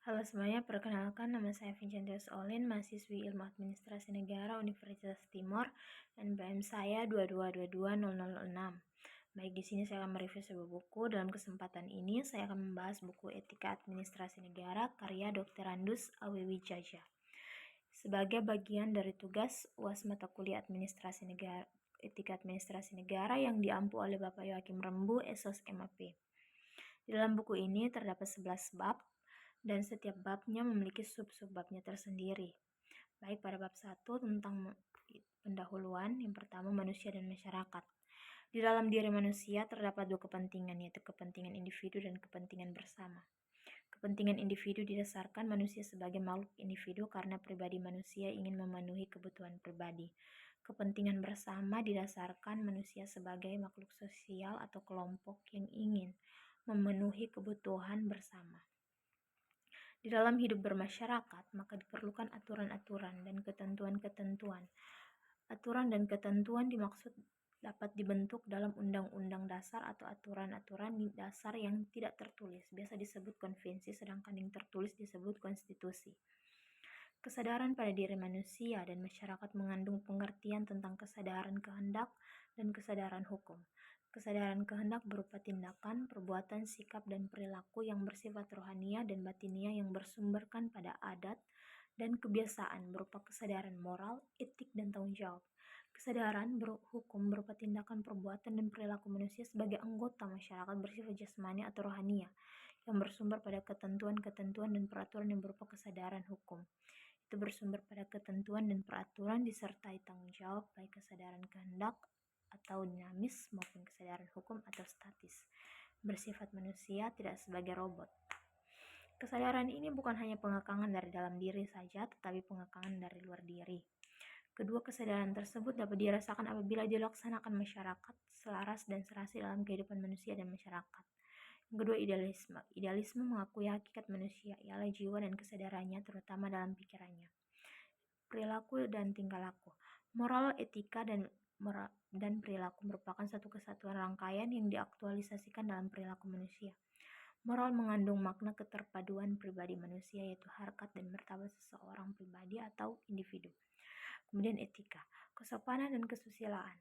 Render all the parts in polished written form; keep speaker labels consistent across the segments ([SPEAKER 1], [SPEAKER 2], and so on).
[SPEAKER 1] Halo semuanya, perkenalkan nama saya Vincentius Olin, mahasiswi Ilmu Administrasi Negara Universitas Timor, NPM saya 22220006. Baik, di sini saya akan mereview sebuah buku. Dalam kesempatan ini, saya akan membahas buku Etika Administrasi Negara karya Dr. Randus Awewijaja. Sebagai bagian dari tugas UAS mata kuliah Administrasi Negara, Etika Administrasi Negara yang diampu oleh Bapak Yohakim Rembu, Esos MAP. Di dalam buku ini terdapat 11 bab, dan setiap babnya memiliki sub-sub babnya tersendiri. Baik, pada bab 1 tentang pendahuluan, yang pertama manusia dan masyarakat. Di dalam diri manusia terdapat dua kepentingan, yaitu kepentingan individu dan kepentingan bersama. Kepentingan individu didasarkan manusia sebagai makhluk individu karena pribadi manusia ingin memenuhi kebutuhan pribadi. Kepentingan bersama didasarkan manusia sebagai makhluk sosial atau kelompok yang ingin memenuhi kebutuhan bersama. Di dalam hidup bermasyarakat, maka diperlukan aturan-aturan dan ketentuan-ketentuan. Aturan dan ketentuan dimaksud dapat dibentuk dalam undang-undang dasar atau aturan-aturan dasar yang tidak tertulis. Biasa disebut konvensi, sedangkan yang tertulis disebut konstitusi. Kesadaran pada diri manusia dan masyarakat mengandung pengertian tentang kesadaran kehendak dan kesadaran hukum. Kesadaran kehendak berupa tindakan, perbuatan, sikap, dan perilaku yang bersifat rohania dan batinia yang bersumberkan pada adat dan kebiasaan berupa kesadaran moral, etik, dan tanggung jawab. Kesadaran hukum berupa tindakan, perbuatan, dan perilaku manusia sebagai anggota masyarakat bersifat jasmani atau rohania yang bersumber pada ketentuan-ketentuan dan peraturan yang berupa kesadaran hukum. Itu bersumber pada ketentuan dan peraturan disertai tanggung jawab, baik kesadaran kehendak atau dinamis maupun kesadaran hukum atau statis, bersifat manusia tidak sebagai robot. Kesadaran ini bukan hanya pengekangan dari dalam diri saja, tetapi pengekangan dari luar diri. Kedua kesadaran tersebut dapat dirasakan apabila dilaksanakan masyarakat selaras dan serasi dalam kehidupan manusia dan masyarakat. Yang kedua, idealisme. Idealisme mengakui hakikat manusia, ialah jiwa dan kesadarannya, terutama dalam pikirannya, perilaku dan tingkah laku. Moral, etika, dan perilaku merupakan satu kesatuan rangkaian yang diaktualisasikan dalam perilaku manusia. Moral mengandung makna keterpaduan pribadi manusia, yaitu harkat dan martabat seseorang pribadi atau individu. Kemudian etika, kesopanan dan kesusilaan.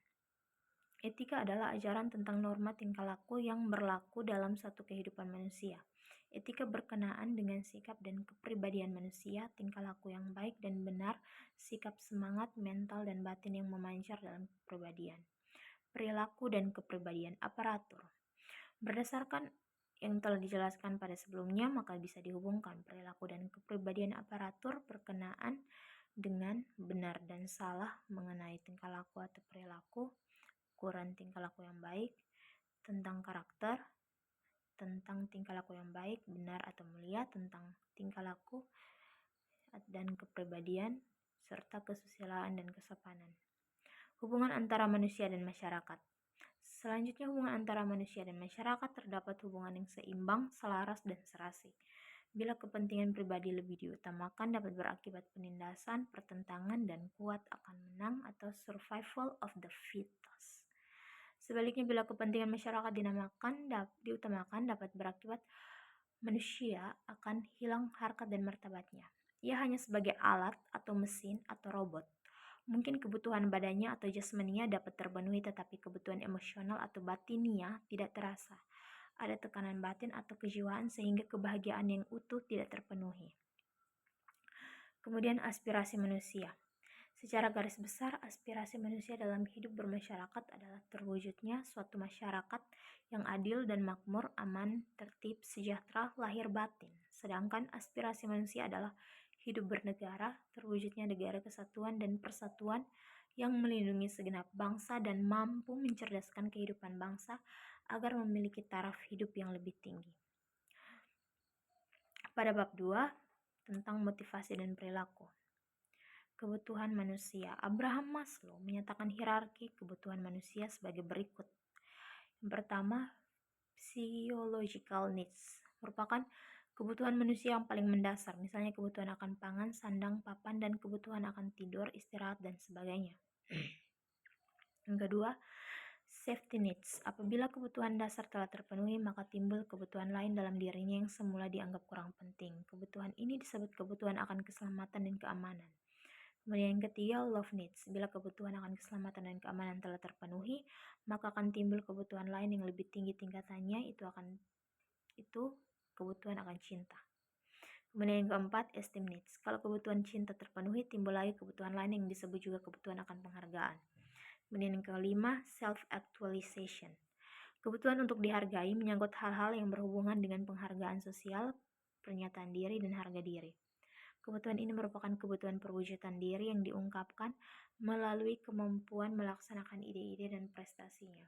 [SPEAKER 1] Etika adalah ajaran tentang norma tingkah laku yang berlaku dalam satu kehidupan manusia. Etika berkenaan dengan sikap dan kepribadian manusia, tingkah laku yang baik dan benar, sikap, semangat, mental, dan batin yang memancar dalam kepribadian. Perilaku dan kepribadian aparatur. Berdasarkan yang telah dijelaskan pada sebelumnya, maka bisa dihubungkan perilaku dan kepribadian aparatur berkenaan dengan benar dan salah mengenai tingkah laku atau perilaku, ukuran tingkah laku yang baik, tentang karakter, tentang tingkah laku yang baik, benar atau mulia, tentang tingkah laku dan kepribadian, serta kesusilaan dan kesopanan. Hubungan antara manusia dan masyarakat. Selanjutnya, hubungan antara manusia dan masyarakat terdapat hubungan yang seimbang, selaras, dan serasi. Bila kepentingan pribadi lebih diutamakan, dapat berakibat penindasan, pertentangan, dan kuat akan menang atau survival of the fittest. Sebaliknya, bila kepentingan masyarakat diutamakan, dapat berakibat manusia akan hilang harkat dan martabatnya. Ia hanya sebagai alat atau mesin atau robot. Mungkin kebutuhan badannya atau jasmaninya dapat terpenuhi, tetapi kebutuhan emosional atau batinia tidak terasa. Ada tekanan batin atau kejiwaan sehingga kebahagiaan yang utuh tidak terpenuhi. Kemudian aspirasi manusia. Secara garis besar, aspirasi manusia dalam hidup bermasyarakat adalah terwujudnya suatu masyarakat yang adil dan makmur, aman, tertib, sejahtera, lahir batin. Sedangkan aspirasi manusia adalah hidup bernegara, terwujudnya negara kesatuan dan persatuan yang melindungi segenap bangsa dan mampu mencerdaskan kehidupan bangsa agar memiliki taraf hidup yang lebih tinggi. Pada bab 2, tentang motivasi dan perilaku. Kebutuhan manusia. Abraham Maslow menyatakan hierarki kebutuhan manusia sebagai berikut. Yang pertama, physiological needs merupakan kebutuhan manusia yang paling mendasar, misalnya kebutuhan akan pangan, sandang, papan, dan kebutuhan akan tidur, istirahat, dan sebagainya. Yang kedua, Safety needs. Apabila kebutuhan dasar telah terpenuhi, maka timbul kebutuhan lain dalam dirinya yang semula dianggap kurang penting. Kebutuhan ini disebut kebutuhan akan keselamatan dan keamanan. Kemudian yang ketiga, love needs. Bila kebutuhan akan keselamatan dan keamanan telah terpenuhi, maka akan timbul kebutuhan lain yang lebih tinggi tingkatannya, itu kebutuhan akan cinta. Kemudian yang keempat, esteem needs. Kalau kebutuhan cinta terpenuhi, timbul lagi kebutuhan lain yang disebut juga kebutuhan akan penghargaan. Kemudian yang kelima, self-actualization. Kebutuhan untuk dihargai menyangkut hal-hal yang berhubungan dengan penghargaan sosial, pernyataan diri, dan harga diri. Kebutuhan ini merupakan kebutuhan perwujudan diri yang diungkapkan melalui kemampuan melaksanakan ide-ide dan prestasinya.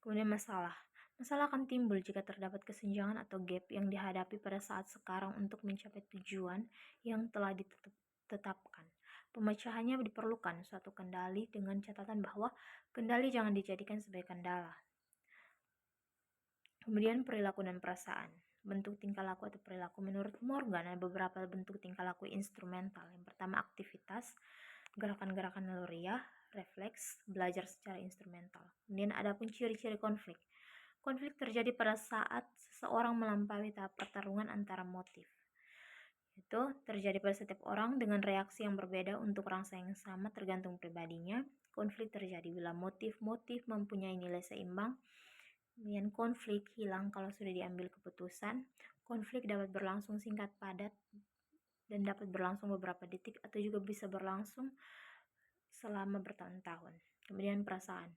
[SPEAKER 1] Kemudian masalah. Masalah akan timbul jika terdapat kesenjangan atau gap yang dihadapi pada saat sekarang untuk mencapai tujuan yang telah ditetapkan. Pemecahannya diperlukan suatu kendali dengan catatan bahwa kendali jangan dijadikan sebagai kendala. Kemudian perilaku dan perasaan. Bentuk tingkah laku atau perilaku menurut Morgan ada beberapa bentuk tingkah laku instrumental. Yang pertama aktivitas, gerakan-gerakan naluriah, refleks, belajar secara instrumental. Kemudian ada pun ciri-ciri konflik. Konflik terjadi pada saat seseorang melampaui tahap pertarungan antara motif. Itu terjadi pada setiap orang dengan reaksi yang berbeda untuk rangsa yang sama tergantung pribadinya. Konflik terjadi bila motif-motif mempunyai nilai seimbang. Kemudian konflik hilang kalau sudah diambil keputusan. Konflik dapat berlangsung singkat padat dan dapat berlangsung beberapa detik atau juga bisa berlangsung selama bertahun-tahun. Kemudian perasaan.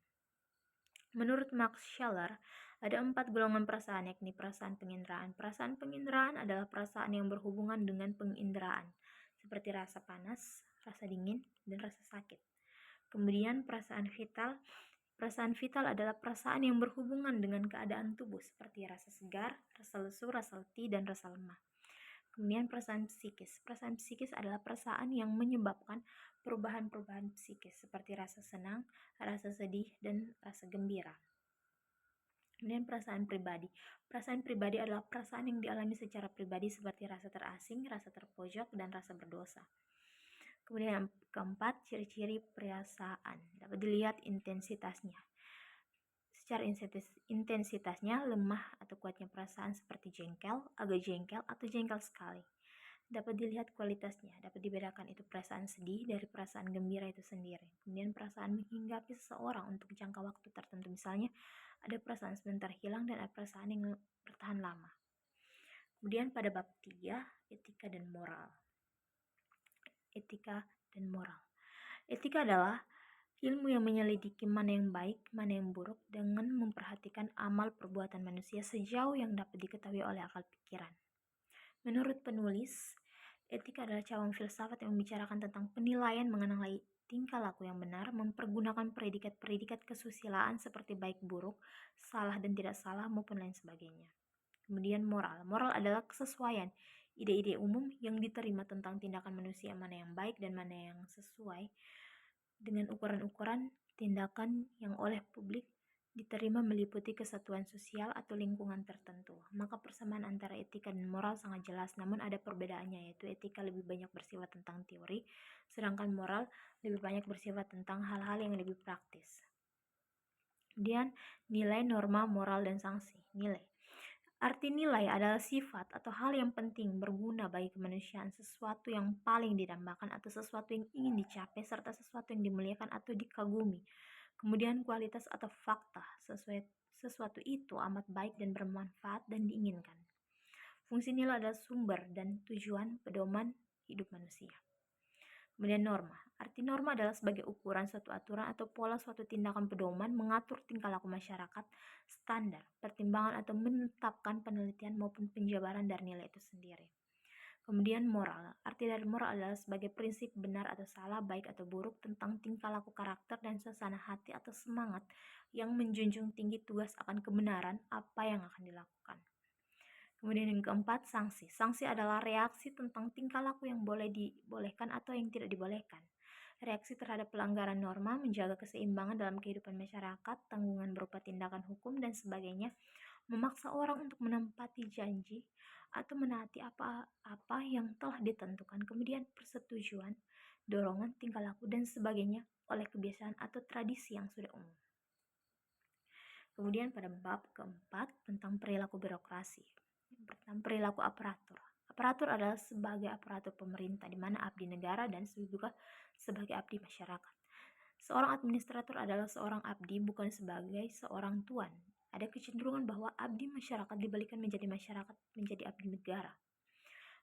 [SPEAKER 1] Menurut Max Scheler, ada 4 golongan perasaan, yakni perasaan penginderaan. Perasaan penginderaan adalah perasaan yang berhubungan dengan penginderaan, seperti rasa panas, rasa dingin, dan rasa sakit. Kemudian perasaan vital. Perasaan vital adalah perasaan yang berhubungan dengan keadaan tubuh, seperti rasa segar, rasa lesu, rasa letih, dan rasa lemah. Kemudian perasaan psikis. Perasaan psikis adalah perasaan yang menyebabkan perubahan-perubahan psikis, seperti rasa senang, rasa sedih, dan rasa gembira. Kemudian perasaan pribadi. Perasaan pribadi adalah perasaan yang dialami secara pribadi seperti rasa terasing, rasa terpojok, dan rasa berdosa. Kemudian yang keempat, ciri-ciri perasaan. Dapat dilihat intensitasnya. Secara intensitasnya, lemah atau kuatnya perasaan seperti jengkel, agak jengkel, atau jengkel sekali. Dapat dilihat kualitasnya, dapat dibedakan itu perasaan sedih dari perasaan gembira itu sendiri. Kemudian perasaan menghinggapi seseorang untuk jangka waktu tertentu, misalnya ada perasaan sebentar hilang dan ada perasaan yang bertahan lama. Kemudian pada bab 3, etika dan moral. Etika dan moral. Etika adalah ilmu yang menyelidiki mana yang baik, mana yang buruk dengan memperhatikan amal perbuatan manusia sejauh yang dapat diketahui oleh akal pikiran. Menurut penulis, etika adalah cabang filsafat yang membicarakan tentang penilaian mengenai tingkah laku yang benar, mempergunakan predikat-predikat kesusilaan seperti baik buruk, salah dan tidak salah, maupun lain sebagainya. Kemudian moral. Moral adalah kesesuaian ide-ide umum yang diterima tentang tindakan manusia mana yang baik dan mana yang sesuai dengan ukuran-ukuran tindakan yang oleh publik diterima meliputi kesatuan sosial atau lingkungan tertentu. Maka persamaan antara etika dan moral sangat jelas, namun ada perbedaannya, yaitu etika lebih banyak bersifat tentang teori, sedangkan moral lebih banyak bersifat tentang hal-hal yang lebih praktis. Kemudian nilai, norma, moral, dan sanksi. Nilai. Arti nilai adalah sifat atau hal yang penting, berguna bagi kemanusiaan, sesuatu yang paling didambakan atau sesuatu yang ingin dicapai, serta sesuatu yang dimuliakan atau dikagumi. Kemudian kualitas atau fakta, sesuatu itu amat baik dan bermanfaat dan diinginkan. Fungsi nilai adalah sumber dan tujuan pedoman hidup manusia. Kemudian norma. Arti norma adalah sebagai ukuran suatu aturan atau pola suatu tindakan pedoman mengatur tingkah laku masyarakat, standar, pertimbangan atau menetapkan penelitian maupun penjabaran dari nilai itu sendiri. Kemudian moral. Arti dari moral adalah sebagai prinsip benar atau salah, baik atau buruk tentang tingkah laku karakter dan suasana hati atau semangat yang menjunjung tinggi tugas akan kebenaran apa yang akan dilakukan. Kemudian yang keempat, sanksi. Sanksi adalah reaksi tentang tingkah laku yang boleh dibolehkan atau yang tidak dibolehkan. Reaksi terhadap pelanggaran norma, menjaga keseimbangan dalam kehidupan masyarakat, tanggungan berupa tindakan hukum, dan sebagainya, memaksa orang untuk menempati janji atau menaati apa-apa yang telah ditentukan, kemudian persetujuan, dorongan, tingkah laku, dan sebagainya oleh kebiasaan atau tradisi yang sudah umum. Kemudian pada bab keempat tentang perilaku birokrasi. Yang pertama, perilaku aparatur. Aparatur adalah sebagai aparatur pemerintah di mana abdi negara dan juga sebagai abdi masyarakat. Seorang administrator adalah seorang abdi bukan sebagai seorang tuan. Ada kecenderungan bahwa abdi masyarakat dibalikan menjadi masyarakat menjadi abdi negara.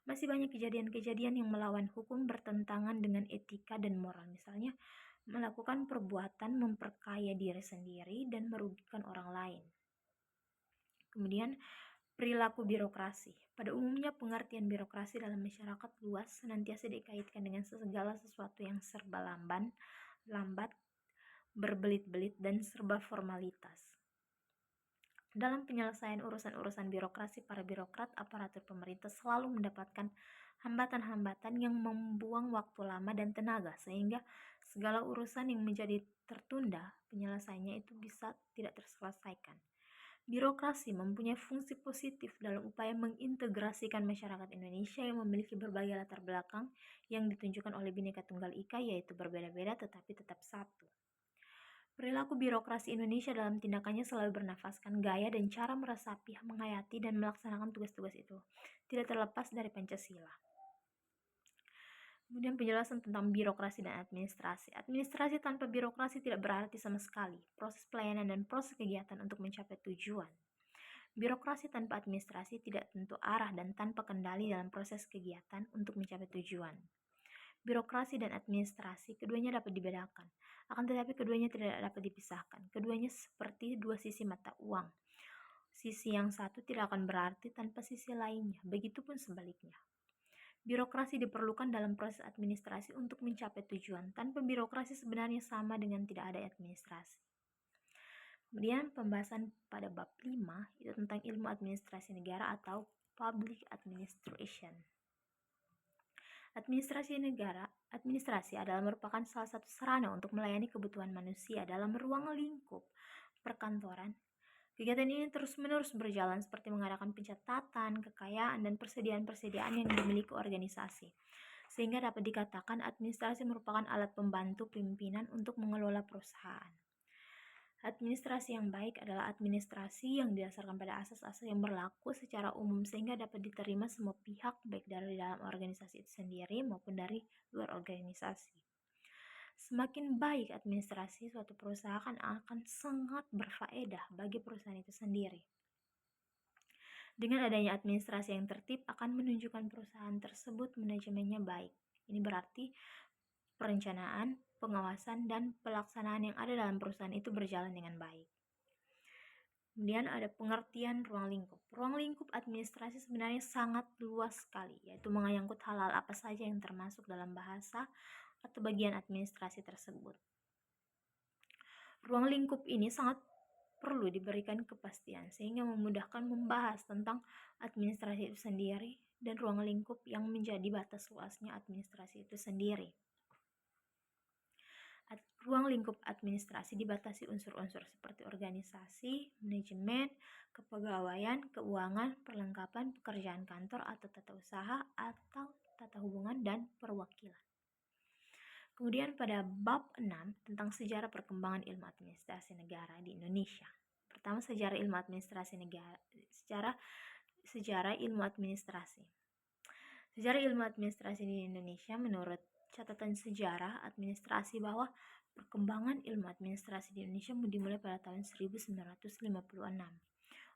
[SPEAKER 1] Masih banyak kejadian-kejadian yang melawan hukum bertentangan dengan etika dan moral. Misalnya, melakukan perbuatan memperkaya diri sendiri dan merugikan orang lain. Kemudian, perilaku birokrasi. Pada umumnya, pengertian birokrasi dalam masyarakat luas senantiasa dikaitkan dengan segala sesuatu yang serba lambat, berbelit-belit, dan serba formalitas. Dalam penyelesaian urusan-urusan birokrasi, para birokrat aparatur pemerintah selalu mendapatkan hambatan-hambatan yang membuang waktu lama dan tenaga, sehingga segala urusan yang menjadi tertunda, penyelesaiannya itu bisa tidak terselesaikan. Birokrasi mempunyai fungsi positif dalam upaya mengintegrasikan masyarakat Indonesia yang memiliki berbagai latar belakang yang ditunjukkan oleh Bhinneka Tunggal Ika, yaitu berbeda-beda tetapi tetap satu. Perilaku birokrasi Indonesia dalam tindakannya selalu bernafaskan gaya dan cara meresapi, menghayati, dan melaksanakan tugas-tugas itu, tidak terlepas dari Pancasila. Kemudian penjelasan tentang birokrasi dan administrasi. Administrasi tanpa birokrasi tidak berarti sama sekali. Proses pelayanan dan proses kegiatan untuk mencapai tujuan. Birokrasi tanpa administrasi tidak tentu arah dan tanpa kendali dalam proses kegiatan untuk mencapai tujuan. Birokrasi dan administrasi keduanya dapat dibedakan, akan tetapi keduanya tidak dapat dipisahkan. Keduanya seperti dua sisi mata uang. Sisi yang satu tidak akan berarti tanpa sisi lainnya, begitupun sebaliknya. Birokrasi diperlukan dalam proses administrasi untuk mencapai tujuan. Tanpa birokrasi sebenarnya sama dengan tidak ada administrasi. Kemudian pembahasan pada bab 5 itu tentang ilmu administrasi negara atau public administration. Administrasi adalah merupakan salah satu sarana untuk melayani kebutuhan manusia dalam ruang lingkup perkantoran. Kegiatan ini terus-menerus berjalan seperti mengadakan pencatatan, kekayaan, dan persediaan-persediaan yang dimiliki organisasi. Sehingga dapat dikatakan administrasi merupakan alat pembantu pimpinan untuk mengelola perusahaan. Administrasi yang baik adalah administrasi yang didasarkan pada asas-asas yang berlaku secara umum sehingga dapat diterima semua pihak baik dari dalam organisasi itu sendiri maupun dari luar organisasi. Semakin baik administrasi suatu perusahaan akan sangat berfaedah bagi perusahaan itu sendiri. Dengan adanya administrasi yang tertib akan menunjukkan perusahaan tersebut manajemennya baik. Ini berarti perencanaan, pengawasan, dan pelaksanaan yang ada dalam perusahaan itu berjalan dengan baik. Kemudian ada pengertian ruang lingkup. Ruang lingkup administrasi sebenarnya sangat luas sekali, yaitu mengangkut hal-hal apa saja yang termasuk dalam bahasa atau bagian administrasi tersebut. Ruang lingkup ini sangat perlu diberikan kepastian sehingga memudahkan membahas tentang administrasi itu sendiri dan ruang lingkup yang menjadi batas luasnya administrasi itu sendiri. Ruang lingkup administrasi dibatasi unsur-unsur seperti organisasi, manajemen, kepegawaian, keuangan, perlengkapan, pekerjaan kantor atau tata usaha, atau tata hubungan dan perwakilan. Kemudian pada bab 6 tentang sejarah perkembangan ilmu administrasi negara di Indonesia. Pertama, sejarah ilmu administrasi negara, sejarah ilmu administrasi. Sejarah ilmu administrasi di Indonesia menurut catatan sejarah administrasi bahwa perkembangan ilmu administrasi di Indonesia dimulai pada tahun 1956.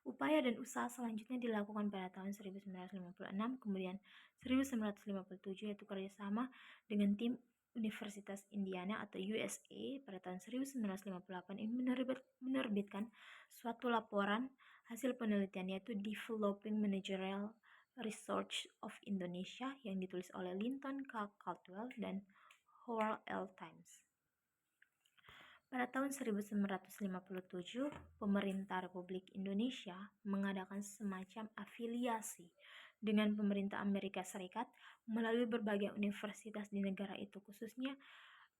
[SPEAKER 1] Upaya dan usaha selanjutnya dilakukan pada tahun 1956, kemudian 1957 yaitu kerjasama dengan tim Universitas Indiana atau USA pada tahun 1958 ini menerbitkan suatu laporan hasil penelitian yaitu Developing Managerial Research of Indonesia yang ditulis oleh Linton K. Caldwell dan Howard L. Times. Pada tahun 1957, pemerintah Republik Indonesia mengadakan semacam afiliasi dengan pemerintah Amerika Serikat melalui berbagai universitas di negara itu, khususnya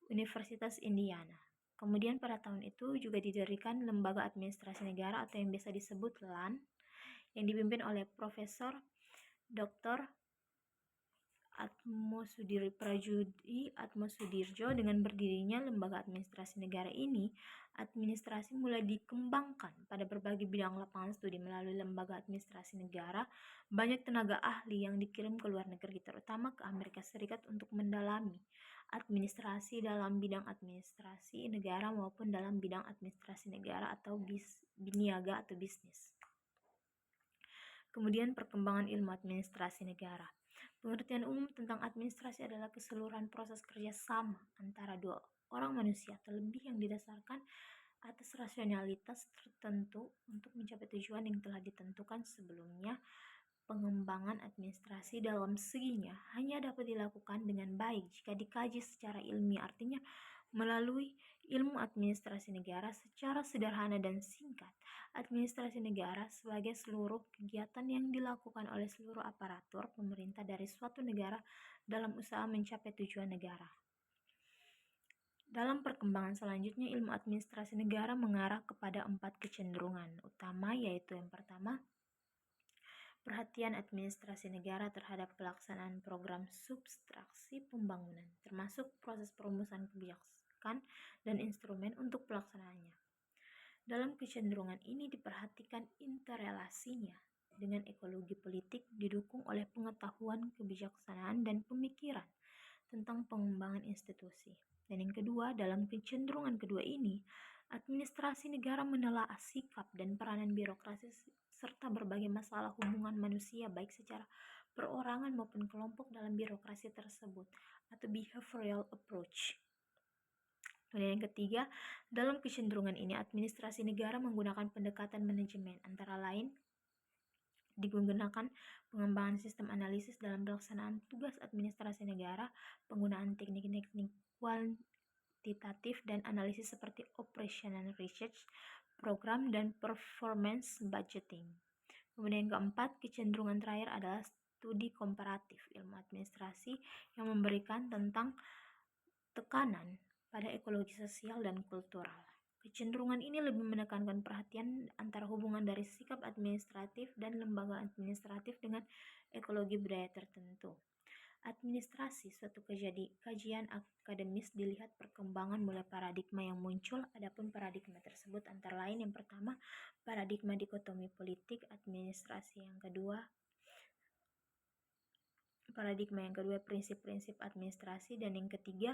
[SPEAKER 1] Universitas Indiana. Kemudian pada tahun itu juga didirikan Lembaga Administrasi Negara atau yang biasa disebut LAN, yang dipimpin oleh Profesor Dr. Atmosudirjo. Dengan berdirinya Lembaga Administrasi Negara ini, Administrasi mulai dikembangkan pada berbagai bidang lapangan studi melalui lembaga administrasi negara. Banyak tenaga ahli yang dikirim ke luar negeri, terutama ke Amerika Serikat untuk mendalami administrasi dalam bidang administrasi negara maupun dalam bidang administrasi negara atau biniaga atau bisnis. Kemudian perkembangan ilmu administrasi negara. Pengertian umum tentang administrasi adalah keseluruhan proses kerjasama antara dua orang manusia atau lebih yang didasarkan atas rasionalitas tertentu untuk mencapai tujuan yang telah ditentukan sebelumnya. Pengembangan administrasi dalam seginya hanya dapat dilakukan dengan baik jika dikaji secara ilmiah, artinya melalui ilmu administrasi negara secara sederhana dan singkat. Administrasi negara sebagai seluruh kegiatan yang dilakukan oleh seluruh aparatur pemerintah dari suatu negara dalam usaha mencapai tujuan negara. Dalam perkembangan selanjutnya, ilmu administrasi negara mengarah kepada 4 kecenderungan utama, yaitu yang pertama, perhatian administrasi negara terhadap pelaksanaan program substraksi pembangunan, termasuk proses perumusan kebijakan dan instrumen untuk pelaksanaannya. Dalam kecenderungan ini diperhatikan interrelasinya dengan ekologi politik didukung oleh pengetahuan kebijaksanaan dan pemikiran tentang pengembangan institusi. Dan yang kedua, dalam kecenderungan kedua ini, administrasi negara menelaah sikap dan peranan birokrasi serta berbagai masalah hubungan manusia baik secara perorangan maupun kelompok dalam birokrasi tersebut atau behavioral approach. Dan yang ketiga, dalam kecenderungan ini administrasi negara menggunakan pendekatan manajemen, antara lain digunakan pengembangan sistem analisis dalam pelaksanaan tugas administrasi negara, penggunaan teknik-teknik kuantitatif dan analisis seperti operational research, program, dan performance budgeting. Kemudian yang keempat, kecenderungan terakhir adalah studi komparatif ilmu administrasi yang memberikan tentang tekanan pada ekologi sosial dan kultural. Kecenderungan ini lebih menekankan perhatian antara hubungan dari sikap administratif dan lembaga administratif dengan ekologi budaya tertentu. Administrasi suatu kajian akademis dilihat perkembangan mulai paradigma yang muncul. Adapun paradigma tersebut antara lain yang pertama, paradigma dikotomi politik administrasi, yang kedua prinsip-prinsip administrasi, dan yang ketiga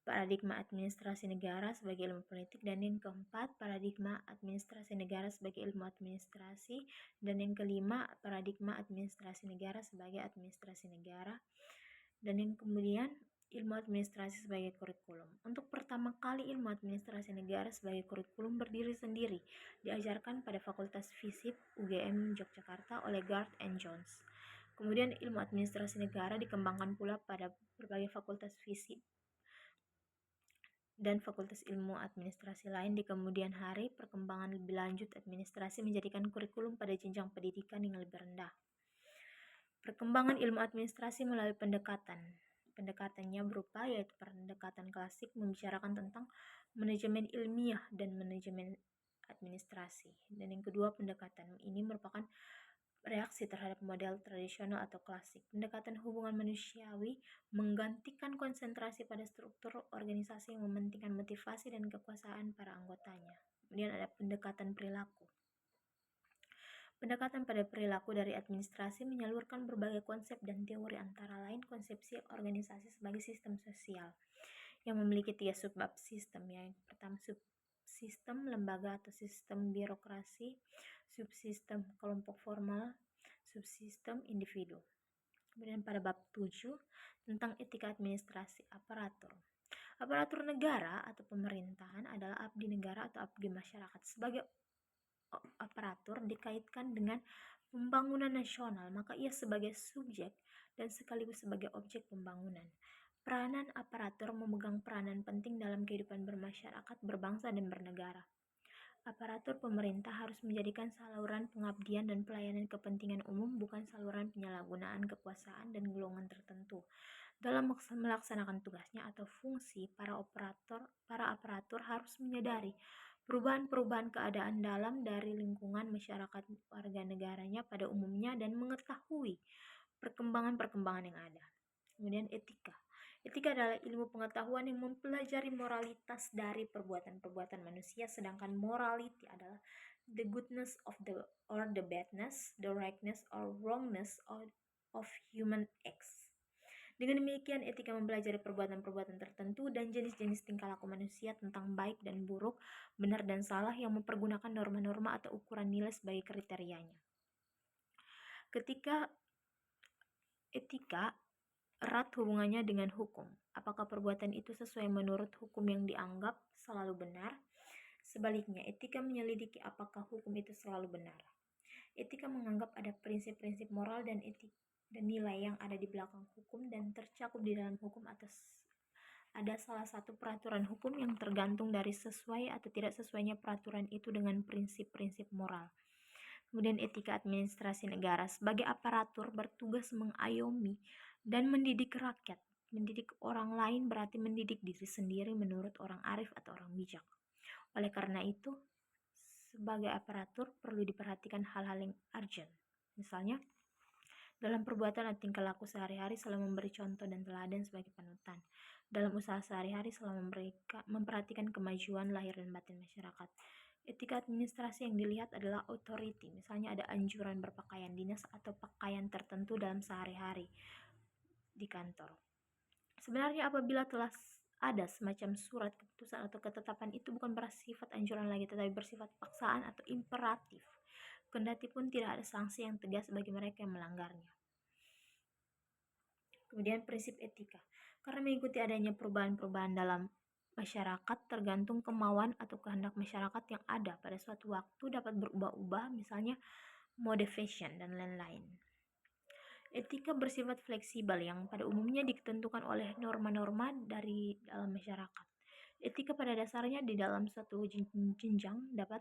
[SPEAKER 1] paradigma administrasi negara sebagai ilmu politik, dan yang keempat paradigma administrasi negara sebagai ilmu administrasi, dan yang kelima paradigma administrasi negara sebagai administrasi negara, dan yang kemudian ilmu administrasi sebagai kurikulum. Untuk pertama kali ilmu administrasi negara sebagai kurikulum berdiri sendiri, diajarkan pada Fakultas Fisip UGM Yogyakarta oleh Garth and Jones. Kemudian ilmu administrasi negara dikembangkan pula pada berbagai fakultas fisip dan fakultas ilmu administrasi lain di kemudian hari. Perkembangan lebih lanjut administrasi menjadikan kurikulum pada jenjang pendidikan yang lebih rendah. Perkembangan ilmu administrasi melalui pendekatannya berupa yaitu pendekatan klasik membicarakan tentang manajemen ilmiah dan manajemen administrasi, dan yang kedua pendekatan ini merupakan reaksi terhadap model tradisional atau klasik. Pendekatan hubungan manusiawi menggantikan konsentrasi pada struktur organisasi yang mementingkan motivasi dan kekuasaan para anggotanya. Kemudian ada pendekatan perilaku. Pendekatan pada perilaku dari administrasi menyalurkan berbagai konsep dan teori, antara lain konsepsi organisasi sebagai sistem sosial yang memiliki 3 subbab sistem. Yang pertama subsistem lembaga atau sistem birokrasi, subsistem kelompok formal, subsistem individu. Kemudian pada bab 7 tentang etika administrasi aparatur. Aparatur negara atau pemerintahan adalah abdi negara atau abdi masyarakat. Sebagai aparatur dikaitkan dengan pembangunan nasional, maka ia sebagai subjek dan sekaligus sebagai objek pembangunan. Peranan aparatur memegang peranan penting dalam kehidupan bermasyarakat, berbangsa, dan bernegara. Aparatur pemerintah harus menjadikan saluran pengabdian dan pelayanan kepentingan umum, bukan saluran penyalahgunaan kekuasaan dan golongan tertentu. Dalam melaksanakan tugasnya atau fungsi, para aparatur harus menyadari perubahan-perubahan keadaan dalam dari lingkungan masyarakat warga negaranya pada umumnya dan mengetahui perkembangan-perkembangan yang ada. Kemudian etika. Etika adalah ilmu pengetahuan yang mempelajari moralitas dari perbuatan-perbuatan manusia, sedangkan morality adalah the goodness of the or the badness, the rightness or wrongness of human acts. Dengan demikian, etika mempelajari perbuatan-perbuatan tertentu dan jenis-jenis tingkah laku manusia tentang baik dan buruk, benar dan salah yang mempergunakan norma-norma atau ukuran nilai sebagai kriterianya. Ketika etika erat hubungannya dengan hukum. Apakah perbuatan itu sesuai menurut hukum yang dianggap selalu benar? Sebaliknya, etika menyelidiki apakah hukum itu selalu benar. Etika menganggap ada prinsip-prinsip moral dan nilai yang ada di belakang hukum dan tercakup di dalam hukum atas ada salah satu peraturan hukum yang tergantung dari sesuai atau tidak sesuainya peraturan itu dengan prinsip-prinsip moral. Kemudian etika administrasi negara sebagai aparatur bertugas mengayomi dan mendidik rakyat. Mendidik orang lain berarti mendidik diri sendiri menurut orang arif atau orang bijak. Oleh karena itu, sebagai aparatur perlu diperhatikan hal-hal yang urgent. Misalnya, dalam perbuatan atau tingkah laku sehari-hari selalu memberi contoh dan teladan sebagai panutan. Dalam usaha sehari-hari selalu memperhatikan kemajuan lahir dan batin masyarakat. Etika administrasi yang dilihat adalah authority, misalnya ada anjuran berpakaian dinas atau pakaian tertentu dalam sehari-hari di kantor. Sebenarnya apabila telah ada semacam surat keputusan atau ketetapan itu bukan bersifat anjuran lagi tetapi bersifat paksaan atau imperatif. Kendati pun tidak ada sanksi yang tegas bagi mereka yang melanggarnya. Kemudian prinsip etika. Karena mengikuti adanya perubahan-perubahan dalam masyarakat tergantung kemauan atau kehendak masyarakat yang ada pada suatu waktu dapat berubah-ubah, misalnya mode fashion dan lain-lain. Etika bersifat fleksibel yang pada umumnya ditentukan oleh norma-norma dari dalam masyarakat. Etika pada dasarnya di dalam suatu jenjang dapat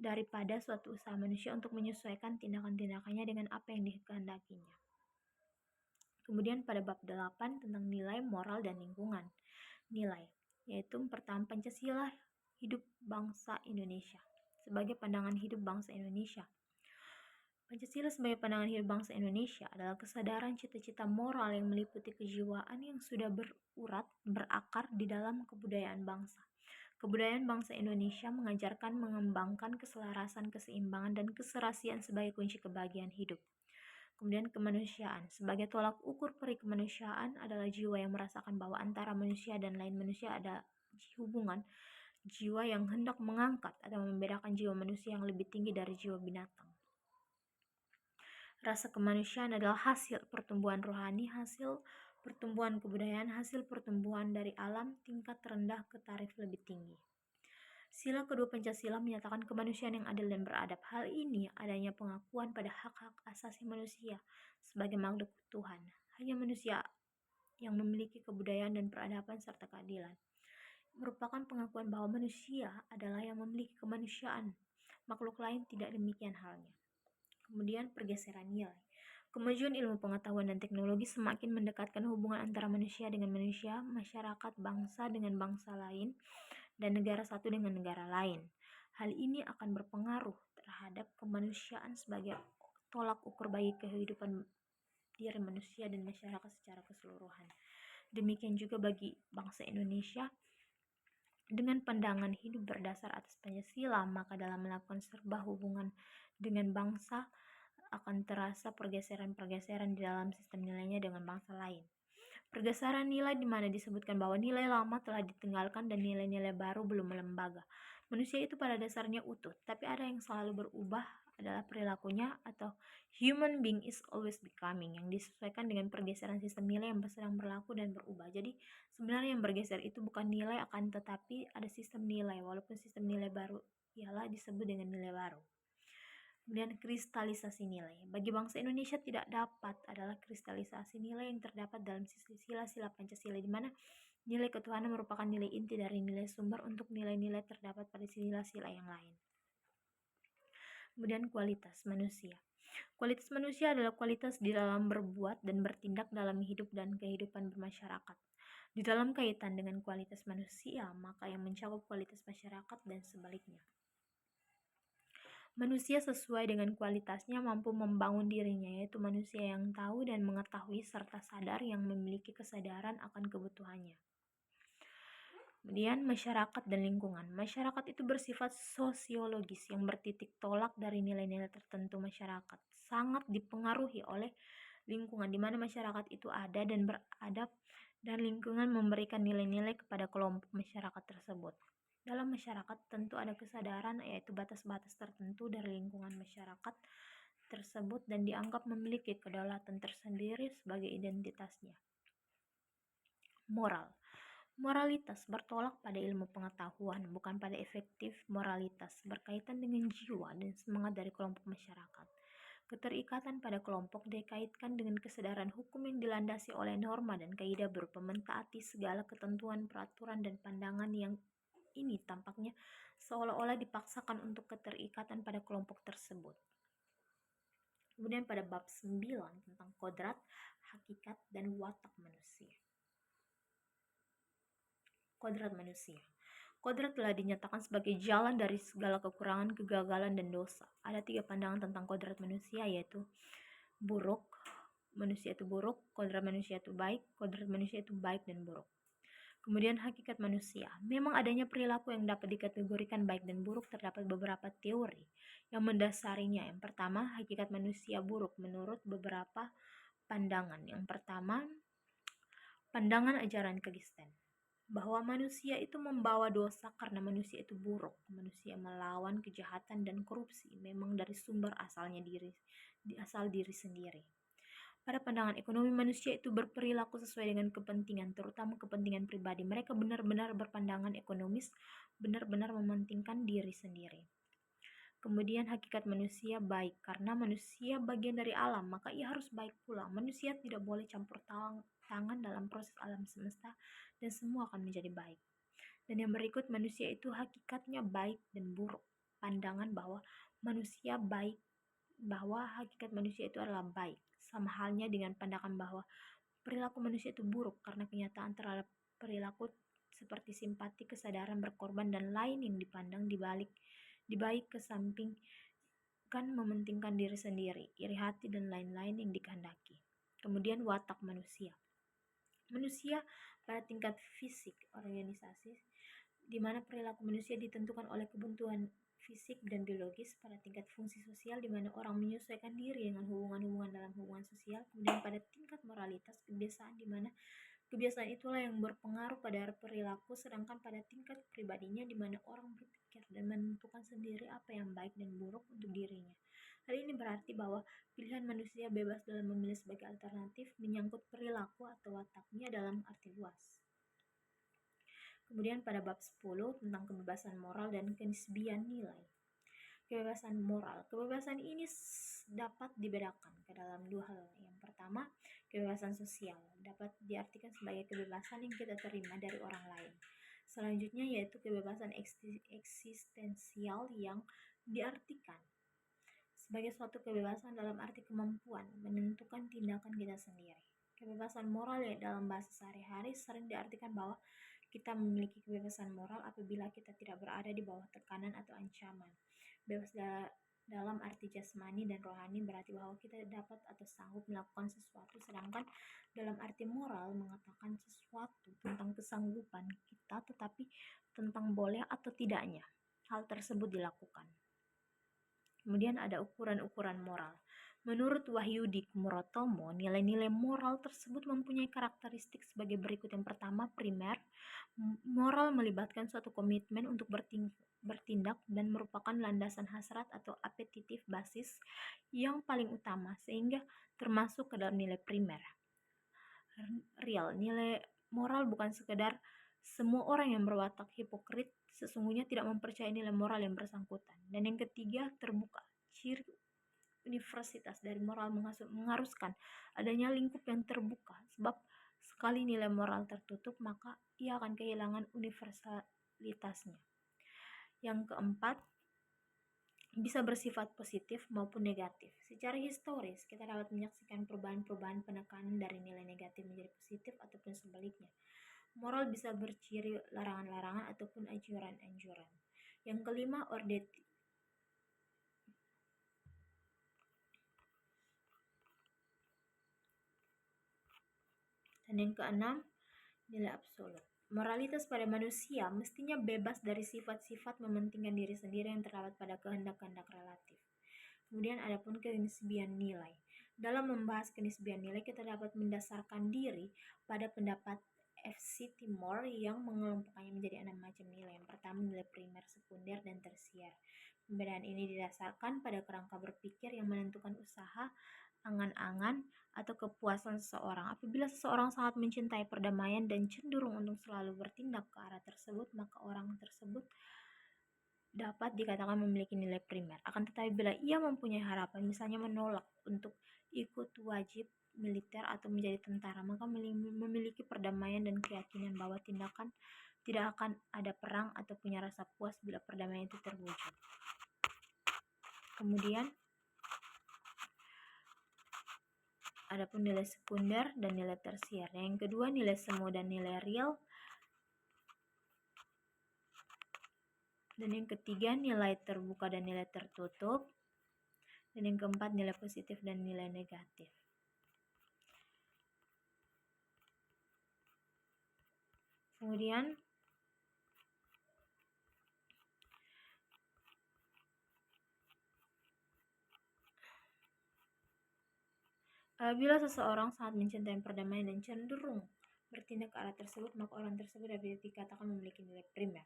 [SPEAKER 1] daripada suatu usaha manusia untuk menyesuaikan tindakan-tindakannya dengan apa yang dikehendakinya. Kemudian pada bab 8 tentang nilai, moral, dan lingkungan. Nilai, yaitu pertama Pancasila hidup bangsa Indonesia. Sebagai pandangan hidup bangsa Indonesia. Pancasila sebagai pandangan hidup bangsa Indonesia adalah kesadaran cita-cita moral yang meliputi kejiwaan yang sudah berakar di dalam kebudayaan bangsa. Kebudayaan bangsa Indonesia mengajarkan mengembangkan keselarasan, keseimbangan, dan keserasian sebagai kunci kebahagiaan hidup. Kemudian kemanusiaan. Sebagai tolak ukur peri kemanusiaan adalah jiwa yang merasakan bahwa antara manusia dan lain manusia ada hubungan jiwa yang hendak mengangkat atau membedakan jiwa manusia yang lebih tinggi dari jiwa binatang. Rasa kemanusiaan adalah hasil pertumbuhan rohani, hasil pertumbuhan kebudayaan, hasil pertumbuhan dari alam tingkat rendah ke taraf lebih tinggi. Sila kedua Pancasila menyatakan kemanusiaan yang adil dan beradab. Hal ini adanya pengakuan pada hak-hak asasi manusia sebagai makhluk Tuhan. Hanya manusia yang memiliki kebudayaan dan peradaban serta keadilan. Merupakan pengakuan bahwa manusia adalah yang memiliki kemanusiaan. Makhluk lain tidak demikian halnya. Kemudian pergeseran nilai. Kemajuan ilmu pengetahuan dan teknologi semakin mendekatkan hubungan antara manusia dengan manusia, masyarakat bangsa dengan bangsa lain, dan negara satu dengan negara lain. Hal ini akan berpengaruh terhadap kemanusiaan sebagai tolak ukur bagi kehidupan diri manusia dan masyarakat secara keseluruhan. Demikian juga bagi bangsa Indonesia. Dengan pandangan hidup berdasar atas Pancasila, maka dalam melakukan serba hubungan dengan bangsa akan terasa pergeseran-pergeseran di dalam sistem nilainya dengan bangsa lain. Pergeseran nilai di mana disebutkan bahwa nilai lama telah ditinggalkan dan nilai-nilai baru belum melembaga. Manusia itu pada dasarnya utuh, tapi ada yang selalu berubah adalah perilakunya atau human being is always becoming yang disesuaikan dengan pergeseran sistem nilai yang sedang berlaku dan berubah. Jadi sebenarnya yang bergeser itu bukan nilai akan tetapi ada sistem nilai, walaupun sistem nilai baru ialah disebut dengan nilai baru. Kemudian kristalisasi nilai. Bagi bangsa Indonesia tidak dapat adalah kristalisasi nilai yang terdapat dalam sila-sila Pancasila di mana nilai ketuhanan merupakan nilai inti dari nilai sumber untuk nilai-nilai terdapat pada sila-sila yang lain. Kemudian kualitas manusia. Kualitas manusia adalah kualitas di dalam berbuat dan bertindak dalam hidup dan kehidupan bermasyarakat. Di dalam kaitan dengan kualitas manusia, maka yang mencakup kualitas masyarakat dan sebaliknya. Manusia sesuai dengan kualitasnya mampu membangun dirinya, yaitu manusia yang tahu dan mengetahui serta sadar yang memiliki kesadaran akan kebutuhannya. Kemudian masyarakat dan lingkungan. Masyarakat itu bersifat sosiologis yang bertitik tolak dari nilai-nilai tertentu masyarakat. Sangat dipengaruhi oleh lingkungan di mana masyarakat itu ada dan beradab, dan lingkungan memberikan nilai-nilai kepada kelompok masyarakat tersebut. Dalam masyarakat tentu ada kesadaran, yaitu batas-batas tertentu dari lingkungan masyarakat tersebut dan dianggap memiliki kedaulatan tersendiri sebagai identitasnya. Moral. Moralitas bertolak pada ilmu pengetahuan, bukan pada efektif. Moralitas berkaitan dengan jiwa dan semangat dari kelompok masyarakat. Keterikatan pada kelompok dikaitkan dengan kesadaran hukum yang dilandasi oleh norma dan kaidah berupa mentaati segala ketentuan, peraturan, dan pandangan yang ini tampaknya seolah-olah dipaksakan untuk keterikatan pada kelompok tersebut. Kemudian pada bab 9 tentang kodrat, hakikat, dan watak manusia. Kodrat manusia. Kodrat telah dinyatakan sebagai jalan dari segala kekurangan, kegagalan, dan dosa. Ada 3 pandangan tentang kodrat manusia, yaitu buruk, manusia itu buruk, kodrat manusia itu baik, kodrat manusia itu baik dan buruk. Kemudian hakikat manusia. Memang adanya perilaku yang dapat dikategorikan baik dan buruk, terdapat beberapa teori yang mendasarinya. Yang pertama, hakikat manusia buruk menurut beberapa pandangan. Yang pertama, pandangan ajaran Kristen, bahwa manusia itu membawa dosa karena manusia itu buruk. Manusia melawan kejahatan dan korupsi memang dari sumber asalnya diri sendiri. Pada pandangan ekonomi, manusia itu berperilaku sesuai dengan kepentingan, terutama kepentingan pribadi. Mereka benar-benar berpandangan ekonomis, benar-benar mementingkan diri sendiri. Kemudian hakikat manusia baik, karena manusia bagian dari alam, maka ia harus baik pula. Manusia tidak boleh campur tangan dalam proses alam semesta, dan semua akan menjadi baik. Dan yang berikut, manusia itu hakikatnya baik dan buruk. Pandangan bahwa manusia baik, bahwa hakikat manusia itu adalah baik, sama halnya dengan pandangan bahwa perilaku manusia itu buruk karena kenyataan terhadap perilaku seperti simpati, kesadaran berkorban, dan lain yang dipandang dibalik kesampingkan mementingkan diri sendiri, iri hati, dan lain-lain yang dikehendaki. Kemudian watak manusia. Manusia pada tingkat fisik organisasi, di mana perilaku manusia ditentukan oleh kebutuhan fisik dan biologis. Pada tingkat fungsi sosial, di mana orang menyesuaikan diri dengan hubungan-hubungan dalam hubungan sosial. Kemudian pada tingkat moralitas, kebiasaan, di mana kebiasaan itulah yang berpengaruh pada perilaku. Sedangkan pada tingkat pribadinya, di mana orang berpikir dan menentukan sendiri apa yang baik dan buruk untuk dirinya. Hal ini berarti bahwa pilihan manusia bebas dalam memilih sebagai alternatif menyangkut perilaku atau wataknya dalam arti luas. Kemudian pada bab 10 tentang kebebasan moral dan kenisbian nilai. Kebebasan moral. Kebebasan ini dapat dibedakan ke dalam 2 hal. Yang pertama, kebebasan sosial dapat diartikan sebagai kebebasan yang kita terima dari orang lain. Selanjutnya yaitu kebebasan eksistensial yang diartikan sebagai suatu kebebasan dalam arti kemampuan menentukan tindakan kita sendiri. Kebebasan moral ya dalam bahasa sehari-hari sering diartikan bahwa kita memiliki kebebasan moral apabila kita tidak berada di bawah tekanan atau ancaman. Bebas dalam arti jasmani dan rohani berarti bahwa kita dapat atau sanggup melakukan sesuatu, sedangkan dalam arti moral mengatakan sesuatu tentang kesanggupan kita, tetapi tentang boleh atau tidaknya hal tersebut dilakukan. Kemudian ada ukuran-ukuran moral. Menurut Wahyudi Kumorotomo, nilai-nilai moral tersebut mempunyai karakteristik sebagai berikut. Yang pertama, primer. Moral melibatkan suatu komitmen untuk bertindak dan merupakan landasan hasrat atau apetitif basis yang paling utama, sehingga termasuk ke dalam nilai primer. Real, nilai moral bukan sekedar semua orang yang berwatak hipokrit sesungguhnya tidak mempercayai nilai moral yang bersangkutan. Dan yang ketiga, terbuka. Ciri universitas dari moral mengharuskan adanya lingkup yang terbuka, sebab sekali nilai moral tertutup maka ia akan kehilangan universalitasnya. Yang keempat, bisa bersifat positif maupun negatif. Secara historis, kita dapat menyaksikan perubahan-perubahan penekanan dari nilai negatif menjadi positif ataupun sebaliknya. Moral bisa berciri larangan-larangan ataupun anjuran-anjuran. Yang kelima, Dan yang keenam, nilai absolut. Moralitas pada manusia mestinya bebas dari sifat-sifat mementingkan diri sendiri yang terdapat pada kehendak-kehendak relatif. Kemudian adapun kenisbian nilai. Dalam membahas kenisbian nilai, kita dapat mendasarkan diri pada pendapat F.C. Timor yang mengelompokkannya menjadi 6 macam nilai. Yang pertama, nilai primer, sekunder, dan tersier. Pembedaan ini didasarkan pada kerangka berpikir yang menentukan usaha, angan-angan, atau kepuasan seseorang. Apabila seseorang sangat mencintai perdamaian dan cenderung untuk selalu bertindak ke arah tersebut, maka orang tersebut dapat dikatakan memiliki nilai primer. Akan tetapi bila ia mempunyai harapan, misalnya menolak untuk ikut wajib militer atau menjadi tentara, maka memiliki perdamaian dan keyakinan bahwa tindakan tidak akan ada perang atau punya rasa puas bila perdamaian itu terwujud. Kemudian adapun nilai sekunder dan nilai tersier. Yang kedua, nilai semu dan nilai real. Dan yang ketiga, nilai terbuka dan nilai tertutup. Dan yang keempat, nilai positif dan nilai negatif. Kemudian apabila seseorang sangat mencintai perdamaian dan cenderung bertindak ke arah tersebut, maka orang tersebut dapat dikatakan memiliki nilai primer.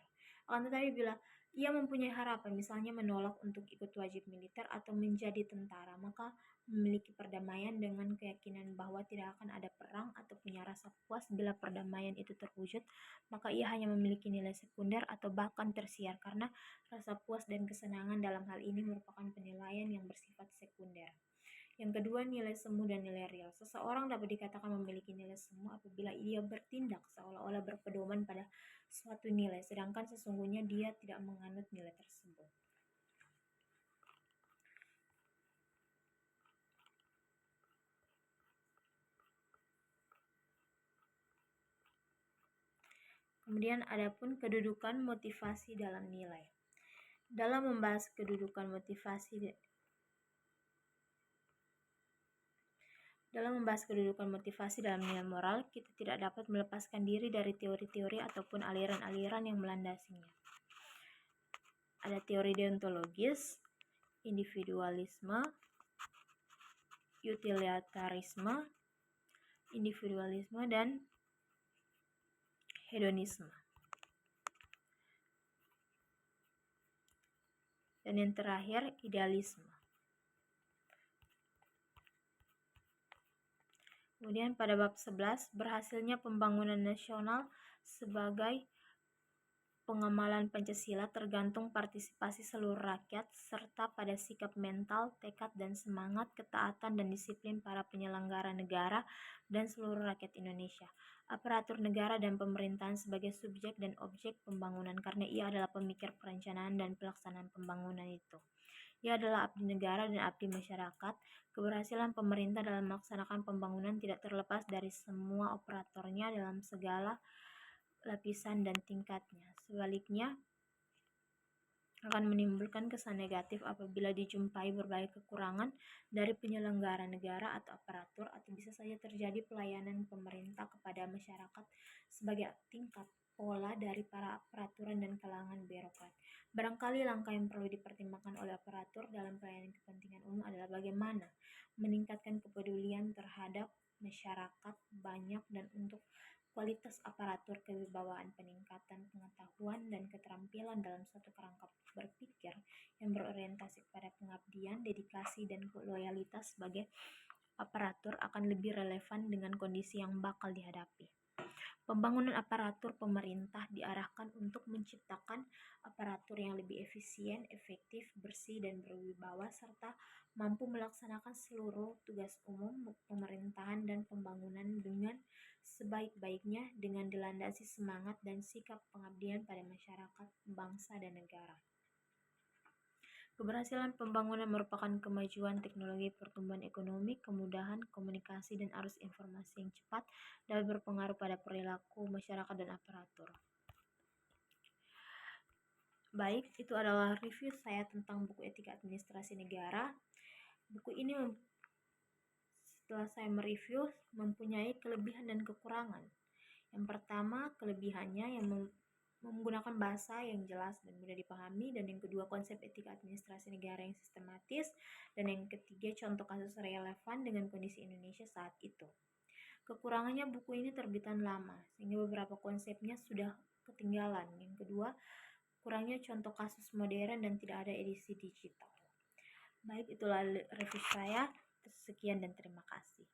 [SPEAKER 1] Akan tetapi bila ia mempunyai harapan, misalnya menolak untuk ikut wajib militer atau menjadi tentara, maka memiliki perdamaian dengan keyakinan bahwa tidak akan ada perang atau punya rasa puas bila perdamaian itu terwujud, maka ia hanya memiliki nilai sekunder atau bahkan tersier, karena rasa puas dan kesenangan dalam hal ini merupakan penilaian yang bersifat sekunder. Yang kedua, nilai semu dan nilai real. Seseorang dapat dikatakan memiliki nilai semu apabila ia bertindak seolah-olah berpedoman pada suatu nilai, sedangkan sesungguhnya dia tidak menganut nilai tersebut. Kemudian adapun kedudukan motivasi dalam nilai. Dalam membahas kedudukan motivasi dalam nilai moral, kita tidak dapat melepaskan diri dari teori-teori ataupun aliran-aliran yang melandasinya. Ada teori deontologis, individualisme, utilitarisme, individualisme, dan hedonisme. Dan yang terakhir, idealisme. Kemudian pada bab 11, berhasilnya pembangunan nasional sebagai pengamalan Pancasila tergantung partisipasi seluruh rakyat serta pada sikap mental, tekad dan semangat, ketaatan dan disiplin para penyelenggara negara dan seluruh rakyat Indonesia. Aparatur negara dan pemerintahan sebagai subjek dan objek pembangunan, karena ia adalah pemikir perencanaan dan pelaksanaan pembangunan itu. Ia adalah abdi negara dan abdi masyarakat. Keberhasilan pemerintah dalam melaksanakan pembangunan tidak terlepas dari semua operatornya dalam segala lapisan dan tingkatnya. Sebaliknya, akan menimbulkan kesan negatif apabila dijumpai berbagai kekurangan dari penyelenggara negara atau aparatur, atau bisa saja terjadi pelayanan pemerintah kepada masyarakat sebagai tingkat pola dari para peraturan dan kalangan birokrat. Barangkali langkah yang perlu dipertimbangkan oleh aparatur dalam pelayanan kepentingan umum adalah bagaimana meningkatkan kepedulian terhadap masyarakat banyak dan untuk kualitas aparatur, kewibawaan, peningkatan pengetahuan dan keterampilan dalam suatu kerangka berpikir yang berorientasi pada pengabdian, dedikasi, dan loyalitas sebagai aparatur akan lebih relevan dengan kondisi yang bakal dihadapi. Pembangunan aparatur pemerintah diarahkan untuk menciptakan aparatur yang lebih efisien, efektif, bersih, dan berwibawa, serta mampu melaksanakan seluruh tugas umum pemerintahan dan pembangunan dengan sebaik-baiknya dengan dilandasi semangat dan sikap pengabdian pada masyarakat, bangsa, dan negara. Keberhasilan pembangunan merupakan kemajuan teknologi, pertumbuhan ekonomi, kemudahan komunikasi, dan arus informasi yang cepat dapat berpengaruh pada perilaku masyarakat dan aparatur. Baik, itu adalah review saya tentang buku Etika Administrasi Negara. Buku ini setelah saya mereview, mempunyai kelebihan dan kekurangan. Yang pertama, kelebihannya yang menggunakan bahasa yang jelas dan mudah dipahami, dan yang kedua, konsep etika administrasi negara yang sistematis, dan yang ketiga, contoh kasus relevan dengan kondisi Indonesia saat itu. Kekurangannya, buku ini terbitan lama, sehingga beberapa konsepnya sudah ketinggalan. Yang kedua, kurangnya contoh kasus modern dan tidak ada edisi digital. Baik, itulah review saya. Sekian dan terima kasih.